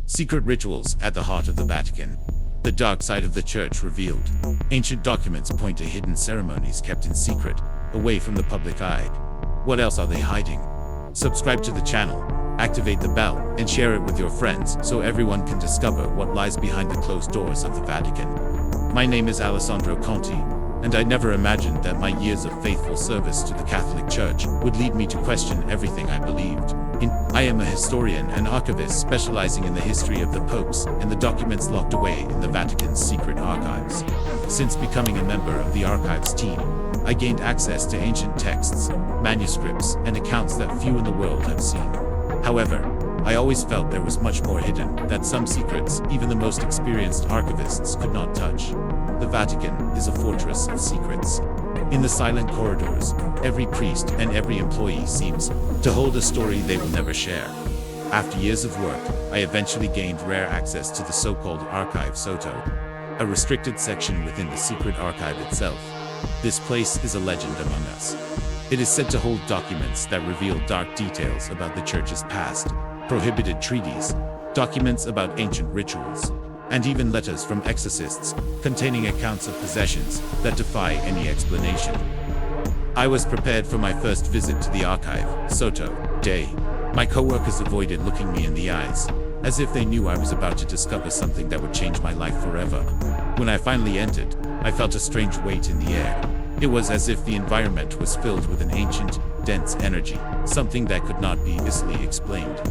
Secret rituals at the heart of the Vatican. The dark side of the church revealed. Ancient documents point to hidden ceremonies kept in secret, away from the public eye. What else are they hiding? Subscribe to the channel, activate the bell, and share it with your friends so everyone can discover what lies behind the closed doors of the Vatican. My name is Alessandro Conti, and I never imagined that my years of faithful service to the Catholic Church would lead me to question everything I believed. I am a historian and archivist specializing in the history of the popes and the documents locked away in the Vatican's secret archives. Since becoming a member of the archives team, I gained access to ancient texts, manuscripts, and accounts that few in the world have seen. However, I always felt there was much more hidden, that some secrets even the most experienced archivists could not touch. The Vatican is a fortress of secrets. In the silent corridors, every priest and every employee seems to hold a story they will never share. After years of work, I eventually gained rare access to the so-called Archive Soto, a restricted section within the secret archive itself. This place is a legend among us. It is said to hold documents that reveal dark details about the church's past, prohibited treaties, documents about ancient rituals, and even letters from exorcists containing accounts of possessions that defy any explanation. I was prepared for my first visit to the Archive Soto day. My co-workers avoided looking me in the eyes, as if they knew I was about to discover something that would change my life forever. When I finally entered, I felt a strange weight in the air. It was as if the environment was filled with an ancient, dense energy, something that could not be easily explained.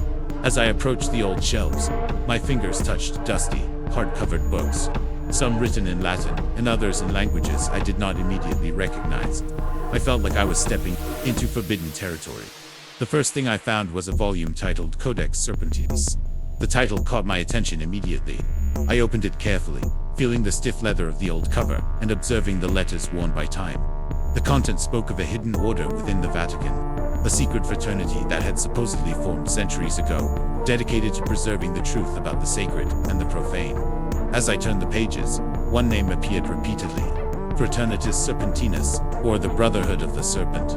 As I approached the old shelves, my fingers touched dusty, hard-covered books, some written in Latin and others in languages I did not immediately recognize. I felt like I was stepping into forbidden territory. The first thing I found was a volume titled Codex Serpentis. The title caught my attention immediately. I opened it carefully, feeling the stiff leather of the old cover and observing the letters worn by time. The content spoke of a hidden order within the Vatican, a secret fraternity that had supposedly formed centuries ago, dedicated to preserving the truth about the sacred and the profane. As I turned the pages, one name appeared repeatedly: Fraternitas Serpentinus, or the Brotherhood of the Serpent.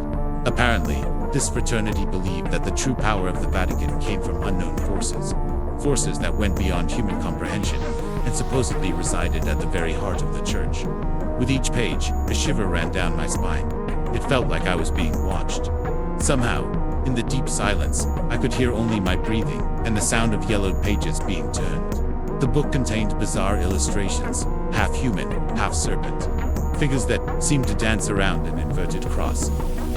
Apparently, this fraternity believed that the true power of the Vatican came from unknown forces that went beyond human comprehension, and supposedly resided at the very heart of the church. With each page, a shiver ran down my spine. It felt like I was being watched. Somehow, in the deep silence, I could hear only my breathing and the sound of yellowed pages being turned. The book contained bizarre illustrations, half human, half serpent, figures that seemed to dance around an inverted cross.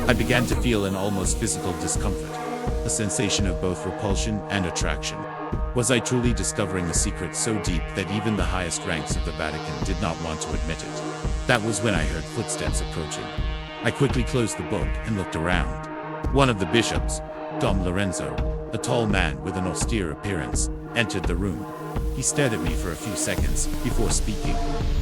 I began to feel an almost physical discomfort, a sensation of both repulsion and attraction. Was I truly discovering a secret so deep that even the highest ranks of the Vatican did not want to admit it? That was when I heard footsteps approaching. I quickly closed the book and looked around. One of the bishops, Dom Lorenzo, a tall man with an austere appearance, entered the room. He stared at me for a few seconds before speaking.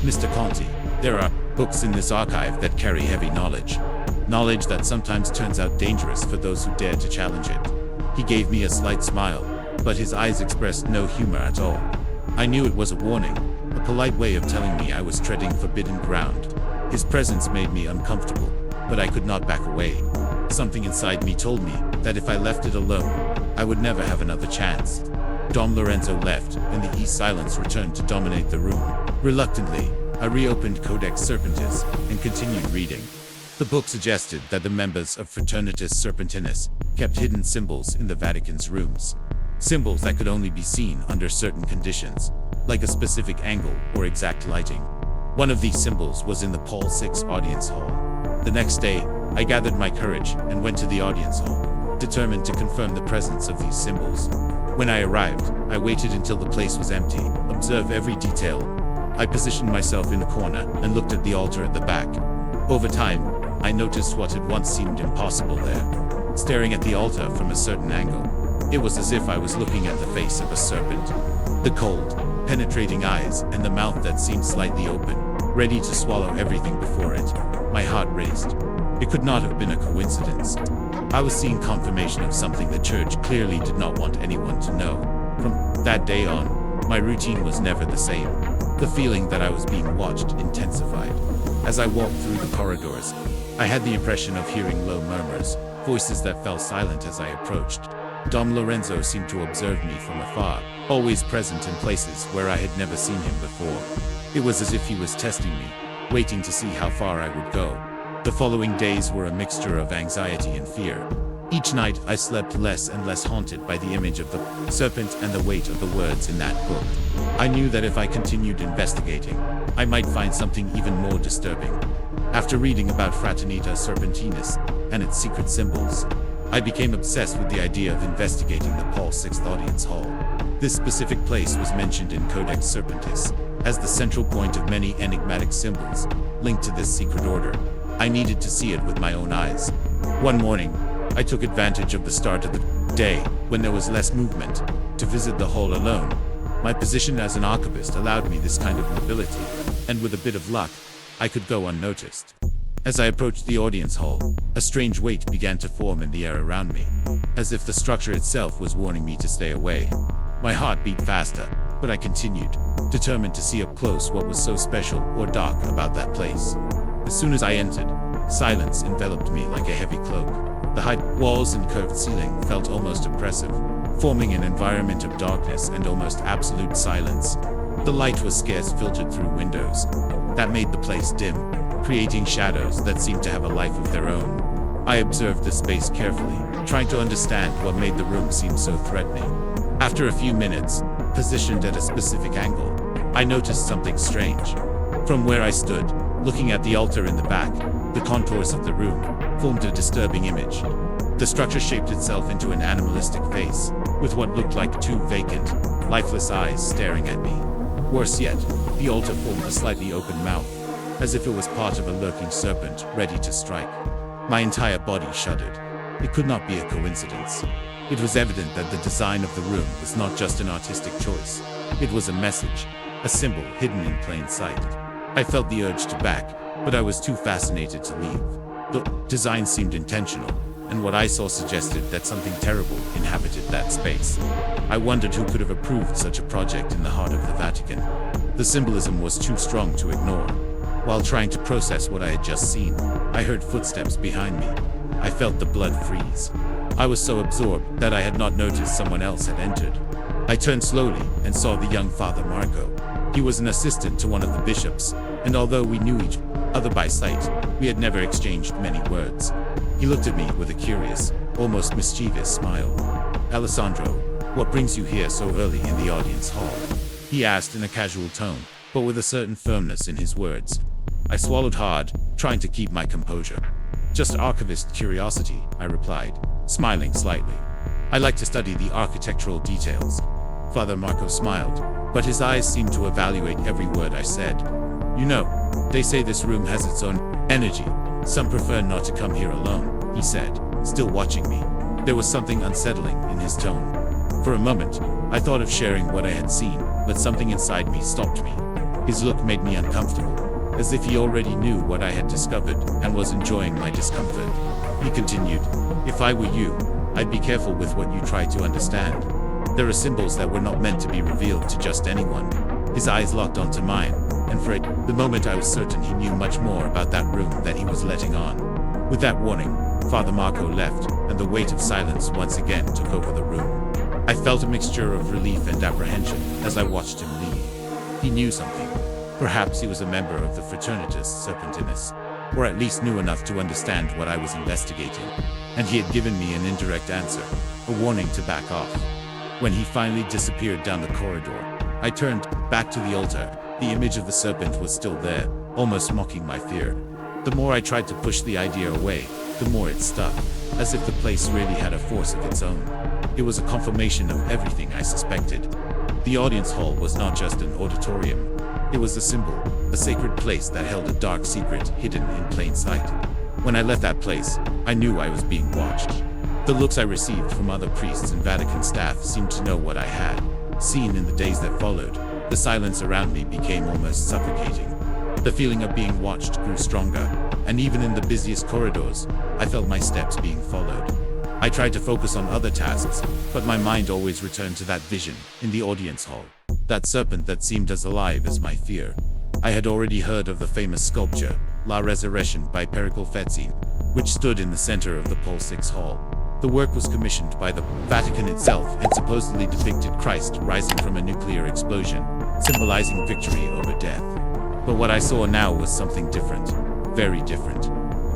"Mr. Conti, there are books in this archive that carry heavy knowledge. Knowledge that sometimes turns out dangerous for those who dare to challenge it." He gave me a slight smile, but his eyes expressed no humor at all. I knew it was a warning, a polite way of telling me I was treading forbidden ground. His presence made me uncomfortable, but I could not back away. Something inside me told me that if I left it alone, I would never have another chance. Dom Lorenzo left, and the silence returned to dominate the room. Reluctantly, I reopened Codex Serpentis and continued reading. The book suggested that the members of Fraternitas Serpentinus kept hidden symbols in the Vatican's rooms. Symbols that could only be seen under certain conditions, like a specific angle or exact lighting. One of these symbols was in the Paul VI audience hall. The next day, I gathered my courage and went to the audience hall, determined to confirm the presence of these symbols. When I arrived, I waited until the place was empty, observed every detail. I positioned myself in a corner and looked at the altar at the back. Over time, I noticed what had once seemed impossible there. Staring at the altar from a certain angle, it was as if I was looking at the face of a serpent. The cold, penetrating eyes and the mouth that seemed slightly open, ready to swallow everything before it. My heart raced. It could not have been a coincidence. I was seeing confirmation of something the church clearly did not want anyone to know. From that day on, my routine was never the same. The feeling that I was being watched intensified. As I walked through the corridors, I had the impression of hearing low murmurs, voices that fell silent as I approached. Dom Lorenzo seemed to observe me from afar, always present in places where I had never seen him before. It was as if he was testing me, waiting to see how far I would go. The following days were a mixture of anxiety and fear. Each night I slept less and less haunted by the image of the serpent and the weight of the words in that book. I knew that if I continued investigating, I might find something even more disturbing. After reading about Fraternita Serpentinis and its secret symbols, I became obsessed with the idea of investigating the Paul VI Audience Hall. This specific place was mentioned in Codex Serpentis as the central point of many enigmatic symbols linked to this secret order. I needed to see it with my own eyes. One morning, I took advantage of the start of the day, when there was less movement, to visit the hall alone. My position as an archivist allowed me this kind of mobility, and with a bit of luck, I could go unnoticed. As I approached the audience hall, a strange weight began to form in the air around me, as if the structure itself was warning me to stay away. My heart beat faster, but I continued, determined to see up close what was so special or dark about that place. As soon as I entered, silence enveloped me like a heavy cloak. The high walls and curved ceiling felt almost oppressive, forming an environment of darkness and almost absolute silence. The light was scarce filtered through windows. That made the place dim, creating shadows that seemed to have a life of their own. I observed the space carefully, trying to understand what made the room seem so threatening. After a few minutes, positioned at a specific angle, I noticed something strange. From where I stood, looking at the altar in the back, the contours of the room formed a disturbing image. The structure shaped itself into an animalistic face, with what looked like two vacant, lifeless eyes staring at me. Worse yet, the altar formed a slightly open mouth, as if it was part of a lurking serpent ready to strike. My entire body shuddered. It could not be a coincidence. It was evident that the design of the room was not just an artistic choice. It was a message, a symbol hidden in plain sight. I felt the urge to back, but I was too fascinated to leave. The design seemed intentional, and what I saw suggested that something terrible inhabited that space. I wondered who could have approved such a project in the heart of the Vatican. The symbolism was too strong to ignore. While trying to process what I had just seen, I heard footsteps behind me. I felt the blood freeze. I was so absorbed that I had not noticed someone else had entered. I turned slowly and saw the young Father Marco. He was an assistant to one of the bishops, and although we knew each other by sight, we had never exchanged many words. He looked at me with a curious, almost mischievous smile. "Alessandro, what brings you here so early in the audience hall?" he asked in a casual tone, but with a certain firmness in his words. I swallowed hard, trying to keep my composure. "Just archivist curiosity," I replied, smiling slightly. "I like to study the architectural details." Father Marco smiled, but his eyes seemed to evaluate every word I said. "You know, they say this room has its own energy. Some prefer not to come here alone," he said, still watching me. There was something unsettling in his tone. For a moment, I thought of sharing what I had seen, but something inside me stopped me. His look made me uncomfortable, as if he already knew what I had discovered and was enjoying my discomfort. He continued, "If I were you, I'd be careful with what you try to understand. There are symbols that were not meant to be revealed to just anyone." His eyes locked onto mine, and for the moment I was certain he knew much more about that room than he was letting on. With that warning, Father Marco left, and the weight of silence once again took over the room. I felt a mixture of relief and apprehension as I watched him leave. He knew something. Perhaps he was a member of the Fraternitas Serpentinis, or at least knew enough to understand what I was investigating, and he had given me an indirect answer, a warning to back off. When he finally disappeared down the corridor, I turned back to the altar. The image of the serpent was still there, almost mocking my fear. The more I tried to push the idea away, the more it stuck, as if the place really had a force of its own. It was a confirmation of everything I suspected. The audience hall was not just an auditorium. It was a symbol, a sacred place that held a dark secret hidden in plain sight. When I left that place, I knew I was being watched. The looks I received from other priests and Vatican staff seemed to know what I had seen in the days that followed. The silence around me became almost suffocating. The feeling of being watched grew stronger, and even in the busiest corridors, I felt my steps being followed. I tried to focus on other tasks, but my mind always returned to that vision in the audience hall, that serpent that seemed as alive as my fear. I had already heard of the famous sculpture, La Resurrection by Pericle Fetzine, which stood in the center of the Paul VI Hall. The work was commissioned by the Vatican itself and supposedly depicted Christ rising from a nuclear explosion, symbolizing victory over death. But what I saw now was something different, very different.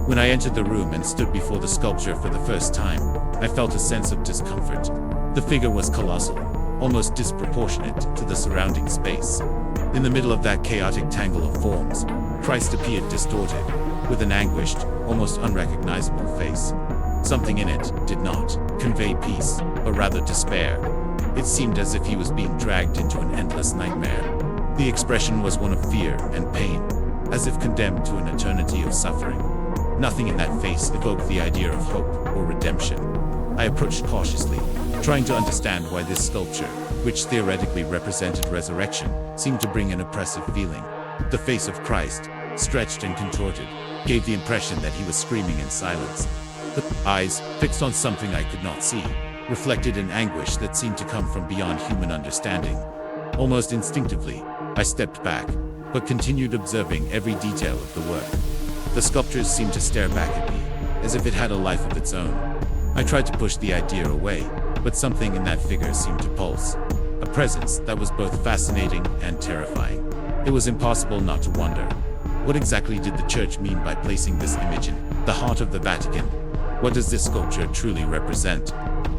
When I entered the room and stood before the sculpture for the first time, I felt a sense of discomfort. The figure was colossal, almost disproportionate to the surrounding space. In the middle of that chaotic tangle of forms, Christ appeared distorted, with an anguished, almost unrecognizable face. Something in it did not convey peace, but rather despair. It seemed as if he was being dragged into an endless nightmare. The expression was one of fear and pain, as if condemned to an eternity of suffering. Nothing in that face evoked the idea of hope or redemption. I approached cautiously, trying to understand why this sculpture, which theoretically represented resurrection, seemed to bring an oppressive feeling. The face of Christ, stretched and contorted, gave the impression that he was screaming in silence. The eyes, fixed on something I could not see, reflected an anguish that seemed to come from beyond human understanding. Almost instinctively, I stepped back, but continued observing every detail of the work. The sculptures seemed to stare back at me, as if it had a life of its own. I tried to push the idea away, but something in that figure seemed to pulse. A presence that was both fascinating and terrifying. It was impossible not to wonder. What exactly did the Church mean by placing this image in the heart of the Vatican? What does this sculpture truly represent?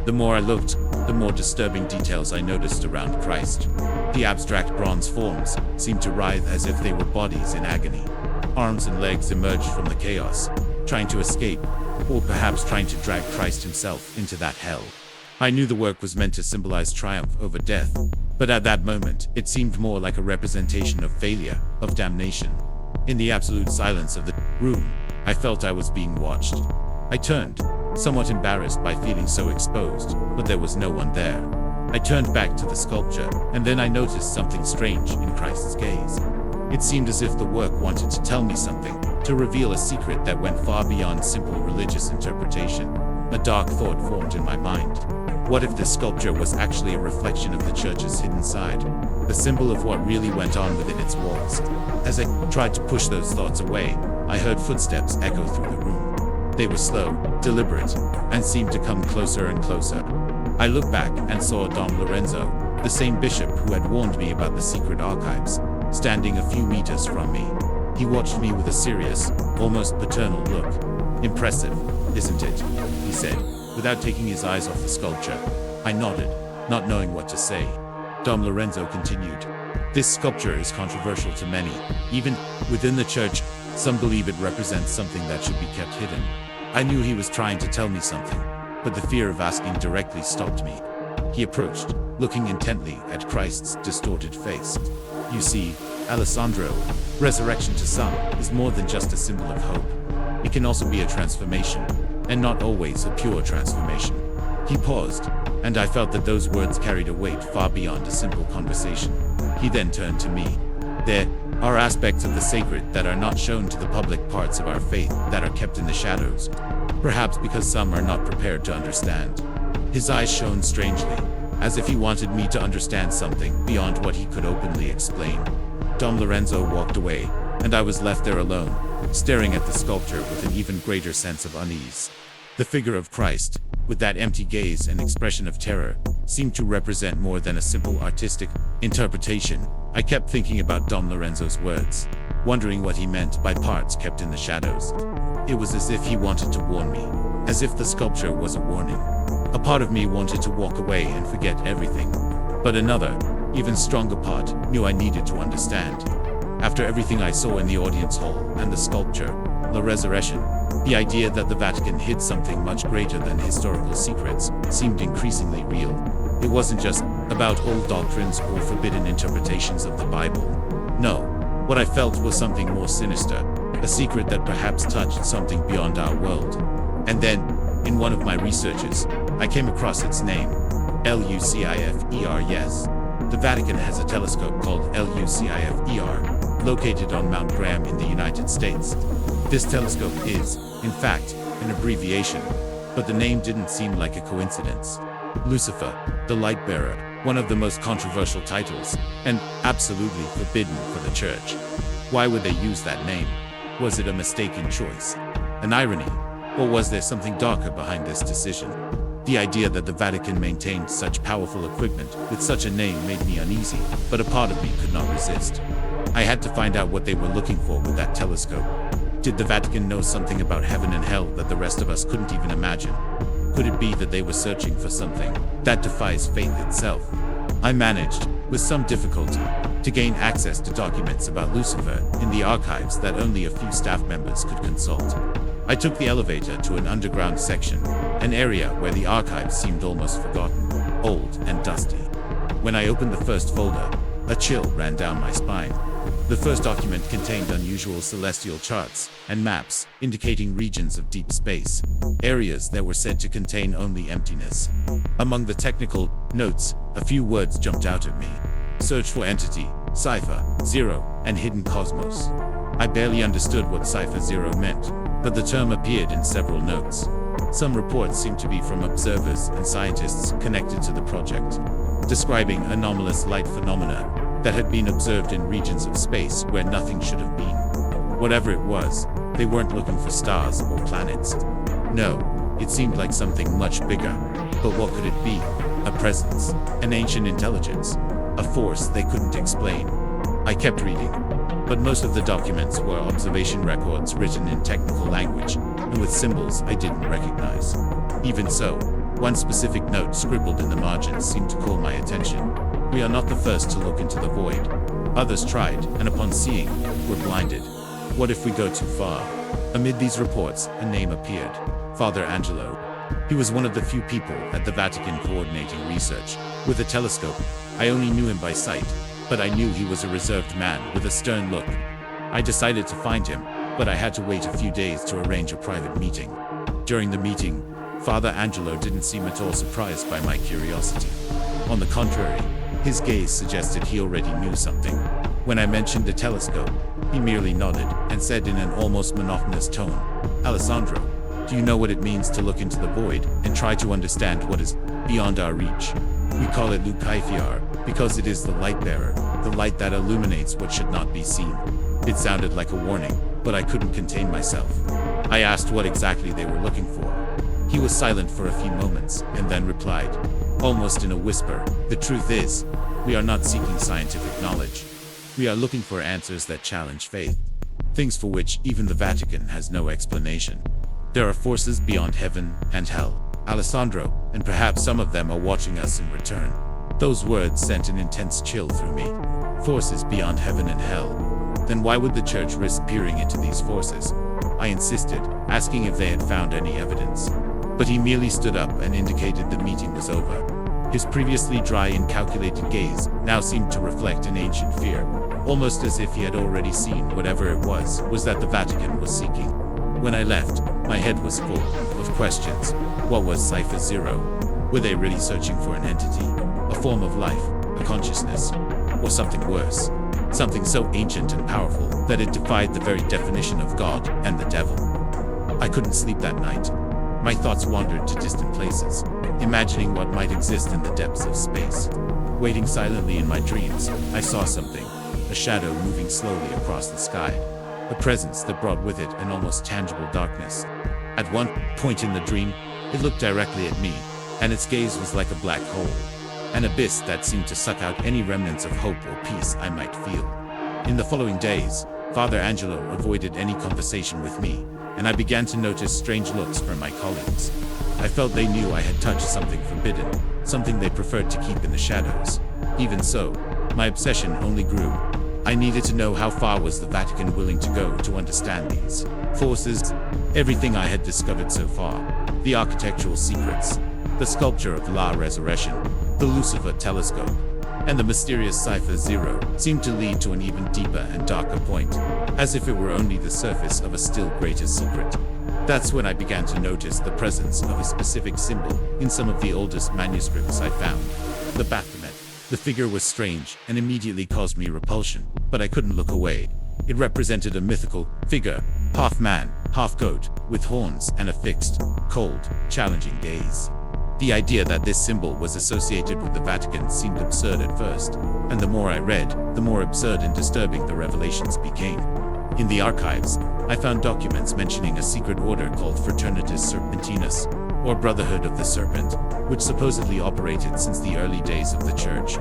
The more I looked, the more disturbing details I noticed around Christ. The abstract bronze forms seemed to writhe as if they were bodies in agony. Arms and legs emerged from the chaos, trying to escape, or perhaps trying to drag Christ himself into that hell. I knew the work was meant to symbolize triumph over death, but at that moment, it seemed more like a representation of failure, of damnation. In the absolute silence of the room, I felt I was being watched. I turned, somewhat embarrassed by feeling so exposed, but there was no one there. I turned back to the sculpture, and then I noticed something strange in Christ's gaze. It seemed as if the work wanted to tell me something, to reveal a secret that went far beyond simple religious interpretation. A dark thought formed in my mind. What if this sculpture was actually a reflection of the Church's hidden side, a symbol of what really went on within its walls? As I tried to push those thoughts away, I heard footsteps echo through the room. They were slow, deliberate, and seemed to come closer and closer. I looked back and saw Dom Lorenzo, the same bishop who had warned me about the secret archives, standing a few meters from me. He watched me with a serious, almost paternal look. "Impressive, isn't it?" he said, without taking his eyes off the sculpture. I nodded, not knowing what to say. Dom Lorenzo continued, "This sculpture is controversial to many. Even within the Church, some believe it represents something that should be kept hidden." I knew he was trying to tell me something, but the fear of asking directly stopped me. He approached, looking intently at Christ's distorted face. "You see, Alessandro, resurrection to some is more than just a symbol of hope. It can also be a transformation, and not always a pure transformation." He paused, and I felt that those words carried a weight far beyond a simple conversation. He then turned to me. "There are aspects of the sacred that are not shown to the public, parts of our faith that are kept in the shadows, perhaps because some are not prepared to understand." His eyes shone strangely, as if he wanted me to understand something beyond what he could openly explain. Dom Lorenzo walked away, and I was left there alone, staring at the sculpture with an even greater sense of unease. The figure of Christ, with that empty gaze and expression of terror, seemed to represent more than a simple artistic interpretation. I kept thinking about Dom Lorenzo's words, wondering what he meant by parts kept in the shadows. It was as if he wanted to warn me, as if the sculpture was a warning. A part of me wanted to walk away and forget everything, but another, even stronger part, knew I needed to understand. After everything I saw in the audience hall and the sculpture, the resurrection, the idea that the Vatican hid something much greater than historical secrets seemed increasingly real. It wasn't just about old doctrines or forbidden interpretations of the Bible. No, what I felt was something more sinister, a secret that perhaps touched something beyond our world. And then, in one of my researches, I came across its name, LUCIFER. Yes, the Vatican has a telescope called LUCIFER, located on Mount Graham in the United States. This telescope is, in fact, an abbreviation, but the name didn't seem like a coincidence. Lucifer, the light bearer, one of the most controversial titles, and absolutely forbidden for the Church. Why would they use that name? Was it a mistaken choice? An irony? Or was there something darker behind this decision? The idea that the Vatican maintained such powerful equipment with such a name made me uneasy, but a part of me could not resist. I had to find out what they were looking for with that telescope. Did the Vatican know something about heaven and hell that the rest of us couldn't even imagine? Could it be that they were searching for something that defies faith itself? I managed, with some difficulty, to gain access to documents about Lucifer in the archives that only a few staff members could consult. I took the elevator to an underground section, an area where the archives seemed almost forgotten, old and dusty. When I opened the first folder, a chill ran down my spine. The first document contained unusual celestial charts and maps indicating regions of deep space, areas that were said to contain only emptiness. Among the technical notes, a few words jumped out at me: search for entity, cipher, zero, and hidden cosmos. I barely understood what cipher zero meant, but the term appeared in several notes. Some reports seemed to be from observers and scientists connected to the project, describing anomalous light phenomena that had been observed in regions of space where nothing should have been. Whatever it was, they weren't looking for stars or planets. No, it seemed like something much bigger. But what could it be? A presence, an ancient intelligence, a force they couldn't explain. I kept reading, but most of the documents were observation records written in technical language and with symbols I didn't recognize. Even so, one specific note scribbled in the margins seemed to call my attention. We are not the first to look into the void. Others tried, and upon seeing, were blinded. What if we go too far? Amid these reports, a name appeared: Father Angelo. He was one of the few people at the Vatican coordinating research. With a telescope, I only knew him by sight, but I knew he was a reserved man with a stern look. I decided to find him, but I had to wait a few days to arrange a private meeting. During the meeting, Father Angelo didn't seem at all surprised by my curiosity. On the contrary, his gaze suggested he already knew something. When I mentioned the telescope, he merely nodded and said in an almost monotonous tone, "Alessandro, do you know what it means to look into the void and try to understand what is beyond our reach? We call it Lucifer because it is the light bearer, the light that illuminates what should not be seen." It sounded like a warning, but I couldn't contain myself. I asked what exactly they were looking for. He was silent for a few moments and then replied, almost in a whisper, "The truth is, we are not seeking scientific knowledge. We are looking for answers that challenge faith. Things for which even the Vatican has no explanation. There are forces beyond heaven and hell, Alessandro, and perhaps some of them are watching us in return." Those words sent an intense chill through me. Forces beyond heaven and hell. Then why would the church risk peering into these forces? I insisted, asking if they had found any evidence. But he merely stood up and indicated the meeting was over. His previously dry and calculated gaze now seemed to reflect an ancient fear, almost as if he had already seen whatever it was that the Vatican was seeking. When I left, my head was full of questions. What was Cipher Zero? Were they really searching for an entity, a form of life, a consciousness, or something worse? Something so ancient and powerful that it defied the very definition of God and the devil. I couldn't sleep that night. My thoughts wandered to distant places, imagining what might exist in the depths of space. Waiting silently in my dreams, I saw something, a shadow moving slowly across the sky, a presence that brought with it an almost tangible darkness. At one point in the dream, it looked directly at me, and its gaze was like a black hole, an abyss that seemed to suck out any remnants of hope or peace I might feel. In the following days, Father Angelo avoided any conversation with me, and I began to notice strange looks from my colleagues. I felt they knew I had touched something forbidden, something they preferred to keep in the shadows. Even so, my obsession only grew. I needed to know how far was the Vatican willing to go to understand these forces, everything I had discovered so far, the architectural secrets, the sculpture of La Resurrection, the Lucifer telescope, and the mysterious Cipher Zero seemed to lead to an even deeper and darker point, as if it were only the surface of a still greater secret. That's when I began to notice the presence of a specific symbol in some of the oldest manuscripts I found. The Baphomet. The figure was strange and immediately caused me repulsion, but I couldn't look away. It represented a mythical figure, half man, half goat, with horns and a fixed, cold, challenging gaze. The idea that this symbol was associated with the Vatican seemed absurd at first, and the more I read, the more absurd and disturbing the revelations became. In the archives, I found documents mentioning a secret order called Fraternitas Serpentinus, or Brotherhood of the Serpent, which supposedly operated since the early days of the Church.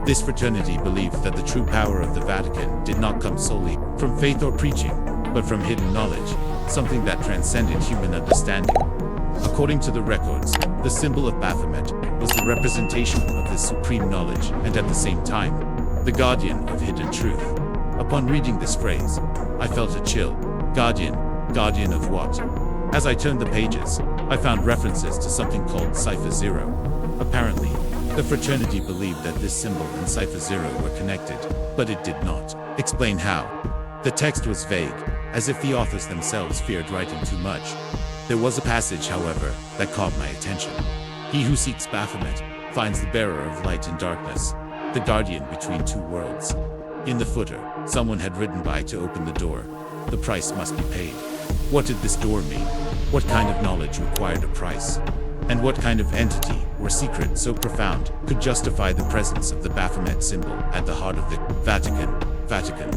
This fraternity believed that the true power of the Vatican did not come solely from faith or preaching, but from hidden knowledge, something that transcended human understanding. According to the records, the symbol of Baphomet was the representation of this supreme knowledge and at the same time, the guardian of hidden truth. Upon reading this phrase, I felt a chill. Guardian of what? As I turned the pages, I found references to something called Cipher Zero. Apparently, the fraternity believed that this symbol and Cipher Zero were connected, but it did not explain how. The text was vague, as if the authors themselves feared writing too much. There was a passage, however, that caught my attention. He who seeks Baphomet finds the bearer of light and darkness, the guardian between two worlds. In the footer, someone had written by to open the door. The price must be paid. What did this door mean? What kind of knowledge required a price? And what kind of entity or secret so profound could justify the presence of the Baphomet symbol at the heart of the Vatican?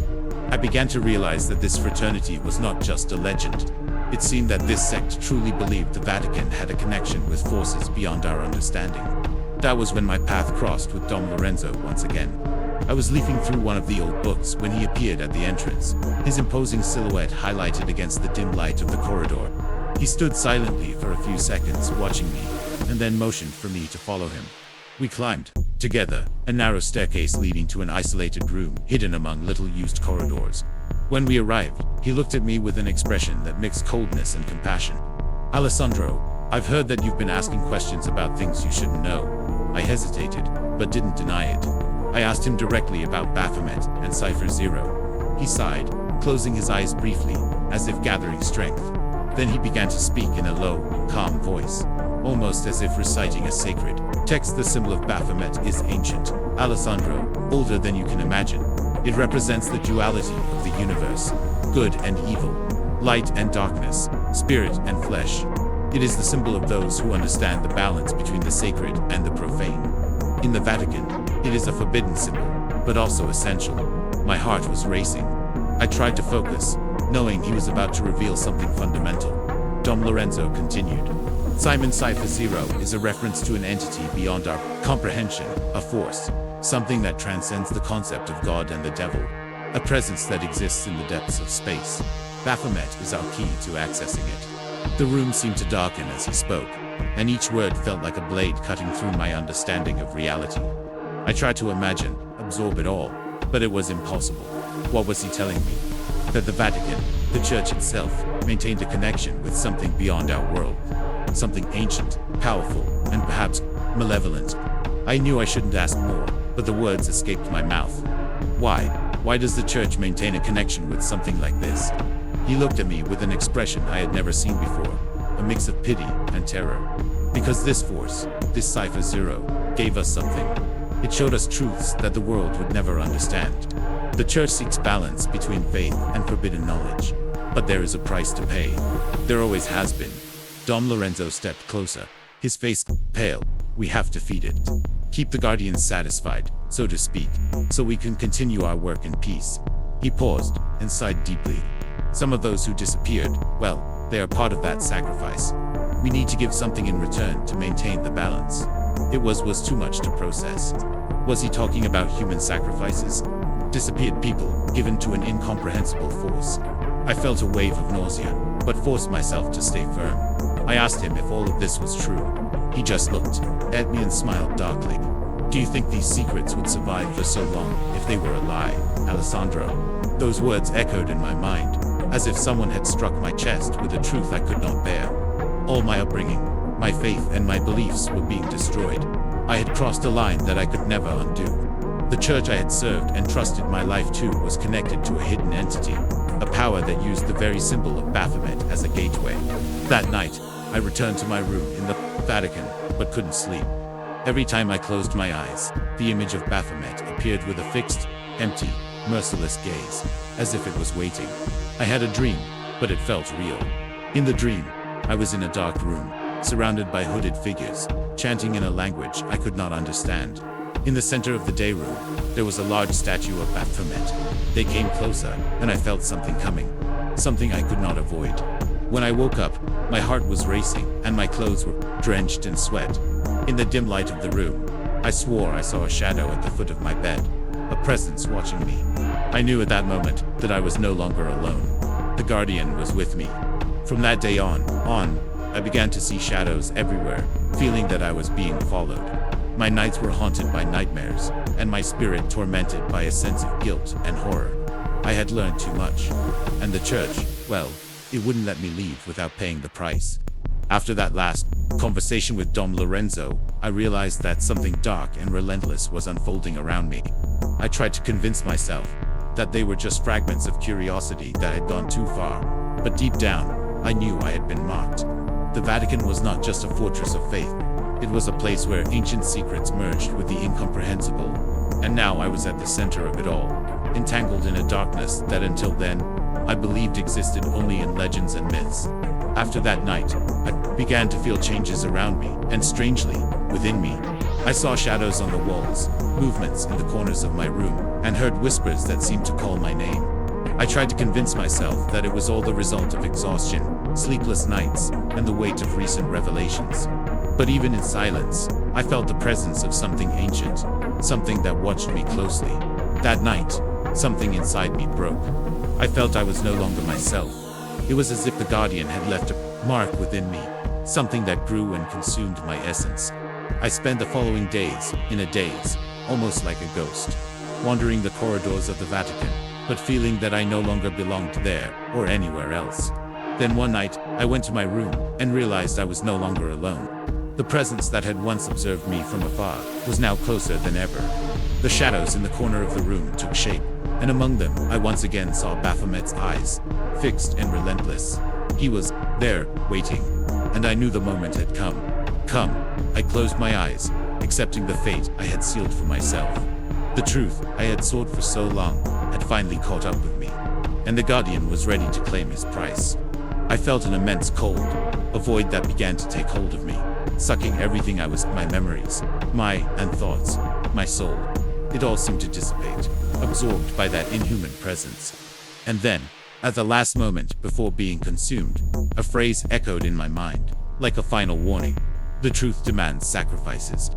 I began to realize that this fraternity was not just a legend. It seemed that this sect truly believed the Vatican had a connection with forces beyond our understanding. That was when my path crossed with Dom Lorenzo once again. I was leafing through one of the old books when he appeared at the entrance, his imposing silhouette highlighted against the dim light of the corridor. He stood silently for a few seconds, watching me, and then motioned for me to follow him. We climbed, together, a narrow staircase leading to an isolated room hidden among little-used corridors. When we arrived, he looked at me with an expression that mixed coldness and compassion. "Alessandro, I've heard that you've been asking questions about things you shouldn't know." I hesitated, but didn't deny it. I asked him directly about Baphomet and Cipher Zero. He sighed, closing his eyes briefly, as if gathering strength. Then he began to speak in a low, calm voice, almost as if reciting a sacred text. The symbol of Baphomet is ancient, Alessandro, older than you can imagine. It represents the duality of the universe, good and evil, light and darkness, spirit and flesh. It is the symbol of those who understand the balance between the sacred and the profane. In the Vatican, it is a forbidden symbol, but also essential. My heart was racing. I tried to focus, knowing he was about to reveal something fundamental. Dom Lorenzo continued. Simon, Cipher Zero is a reference to an entity beyond our comprehension, a force, something that transcends the concept of God and the devil, a presence that exists in the depths of space. Baphomet is our key to accessing it. The room seemed to darken as he spoke, and each word felt like a blade cutting through my understanding of reality. I tried to imagine, absorb it all, but it was impossible. What was he telling me? That the Vatican, the Church itself, maintained a connection with something beyond our world. Something ancient, powerful, and perhaps malevolent. I knew I shouldn't ask more, but the words escaped my mouth. Why? Why does the Church maintain a connection with something like this? He looked at me with an expression I had never seen before, a mix of pity and terror. Because this force, this Cipher Zero, gave us something. It showed us truths that the world would never understand. The Church seeks balance between faith and forbidden knowledge. But there is a price to pay. There always has been. Dom Lorenzo stepped closer, his face pale. We have to feed it. Keep the Guardians satisfied, so to speak, so we can continue our work in peace. He paused and sighed deeply. Some of those who disappeared, well, they are part of that sacrifice. We need to give something in return to maintain the balance. It was too much to process. Was he talking about human sacrifices? Disappeared people, given to an incomprehensible force. I felt a wave of nausea, but forced myself to stay firm. I asked him if all of this was true. He just looked at me and smiled darkly. Do you think these secrets would survive for so long if they were a lie, Alessandro? Those words echoed in my mind, as if someone had struck my chest with a truth I could not bear. All my upbringing, my faith and my beliefs were being destroyed. I had crossed a line that I could never undo. The Church I had served and trusted my life to was connected to a hidden entity, a power that used the very symbol of Baphomet as a gateway. That night, I returned to my room in the Vatican, but couldn't sleep. Every time I closed my eyes, the image of Baphomet appeared with a fixed, empty, merciless gaze, as if it was waiting. I had a dream, but it felt real. In the dream, I was in a dark room, surrounded by hooded figures, chanting in a language I could not understand. In the center of the day room, there was a large statue of Baphomet. They came closer, and I felt something coming. Something I could not avoid. When I woke up, my heart was racing, and my clothes were drenched in sweat. In the dim light of the room, I swore I saw a shadow at the foot of my bed. A presence watching me. I knew at that moment that I was no longer alone. The Guardian was with me. From that day on, I began to see shadows everywhere, feeling that I was being followed. My nights were haunted by nightmares, and my spirit tormented by a sense of guilt and horror. I had learned too much, and the church, well, it wouldn't let me leave without paying the price. After that last conversation with Dom Lorenzo, I realized that something dark and relentless was unfolding around me. I tried to convince myself that they were just fragments of curiosity that had gone too far, but deep down, I knew I had been marked. The Vatican was not just a fortress of faith. It was a place where ancient secrets merged with the incomprehensible. And now I was at the center of it all, entangled in a darkness that until then, I believed existed only in legends and myths. After that night, I began to feel changes around me, and strangely, within me, I saw shadows on the walls, movements in the corners of my room, and heard whispers that seemed to call my name. I tried to convince myself that it was all the result of exhaustion, sleepless nights, and the weight of recent revelations. But even in silence, I felt the presence of something ancient, something that watched me closely. That night, something inside me broke. I felt I was no longer myself. It was as if the Guardian had left a mark within me, something that grew and consumed my essence. I spent the following days, in a daze, almost like a ghost, wandering the corridors of the Vatican, but feeling that I no longer belonged there, or anywhere else. Then one night, I went to my room, and realized I was no longer alone. The presence that had once observed me from afar was now closer than ever. The shadows in the corner of the room took shape, and among them I once again saw Baphomet's eyes, fixed and relentless. He was there, waiting, and I knew the moment had come. I closed my eyes, accepting the fate I had sealed for myself. The truth I had sought for so long had finally caught up with me, and the Guardian was ready to claim his price. I felt an immense cold, a void that began to take hold of me, sucking everything I was, my memories, and thoughts, my soul. It all seemed to dissipate, absorbed by that inhuman presence. And then, at the last moment before being consumed, a phrase echoed in my mind, like a final warning. The truth demands sacrifices.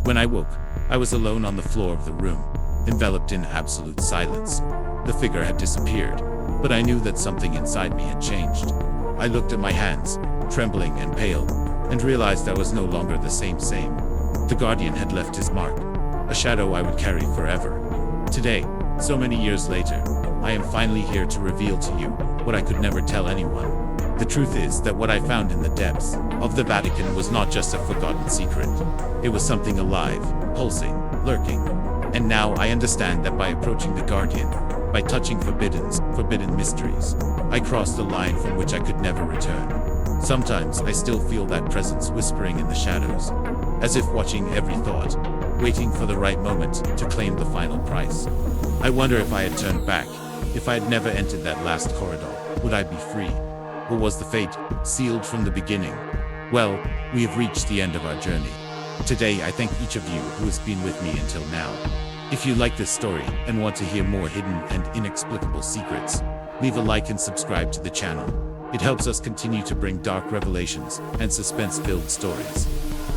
When I woke, I was alone on the floor of the room, enveloped in absolute silence. The figure had disappeared, but I knew that something inside me had changed. I looked at my hands, trembling and pale, and realized I was no longer the same. The Guardian had left his mark, a shadow I would carry forever. Today, so many years later, I am finally here to reveal to you what I could never tell anyone. The truth is that what I found in the depths of the Vatican was not just a forgotten secret. It was something alive, pulsing, lurking. And now I understand that by approaching the Guardian, by touching forbidden mysteries, I crossed a line from which I could never return. Sometimes I still feel that presence whispering in the shadows, as if watching every thought, waiting for the right moment to claim the final price. I wonder if I had turned back, if I had never entered that last corridor, would I be free? Or was the fate sealed from the beginning? Well, we have reached the end of our journey. Today I thank each of you who has been with me until now. If you like this story and want to hear more hidden and inexplicable secrets, leave a like and subscribe to the channel. It helps us continue to bring dark revelations and suspense-filled stories.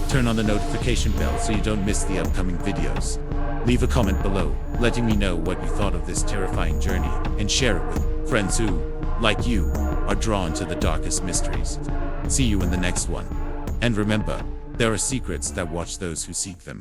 Turn on the notification bell so you don't miss the upcoming videos. Leave a comment below, letting me know what you thought of this terrifying journey, and share it with friends who, like you, are drawn to the darkest mysteries. See you in the next one. And remember, there are secrets that watch those who seek them.